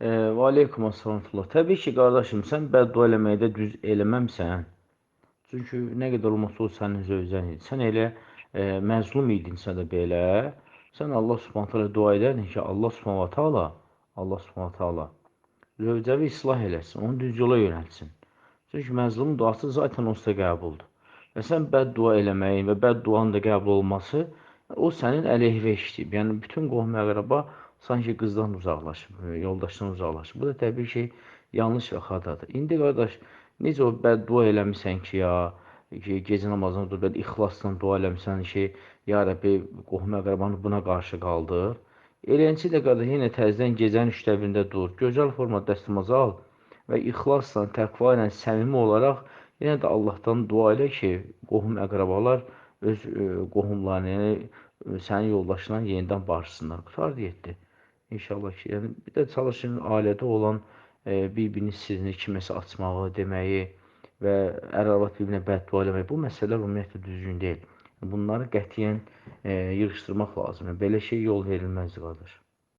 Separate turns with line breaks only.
Və aleykum assalam. Təbii ki, qardaşım, sən bəddua eləməkdə düz eləməmsən. Çünki nə qədər olmasa o sənin zövcən idi. Sən elə məzlum idinsə də belə, sən Allah Subhanahu taala dua edərdin ki, Allah Subhanahu taala zövcəvi islah eləsin, onu düz yola yönəltsin. Çünki məzlumun duası zaten onsuz da qəbuldur. Və sən bəddua eləməyin və bədduanın da qəbul olması o sənin əleyhivə işləyib. Yəni bütün qohum-əqrəba sanki qızdan uzaqlaşıb, yoldaşdan uzaqlaşıb. Bu da təbii ki, yanlış və xatadır. İndi qardaş, necə o bəddua eləmisən ki, ki, gecə namazına dur, belə ixlasla dua eləmisən ki, ya Rəbbi, qohum-əqrəbanı buna qarşı qaldır. Eləyənçi də qardaş, yenə təzədən gecənin 3-də 1-də dur, gözəl formada dəstəmazı al və ixlasla, təqva ilə, səmimi olaraq yenə də Allahdan dua elə ki, qohum-əqrəbalar öz qohumlarını, yəni sənin yoldaşlarına yenidən barışsınlar. Qurtardı getdi. İnşallah ki, yəni bir də çalışın ailədə olan bir-birinin sirrini kiməsə açmağı, deməyi və ər-arvad bir-birinə bəddua eləmək, bu məsələlər ümumiyyətlə düzgün deyil. Bunları qətiyyən yığışdırmaq lazımdır. Belə şey yol verilməzdir, qardaş.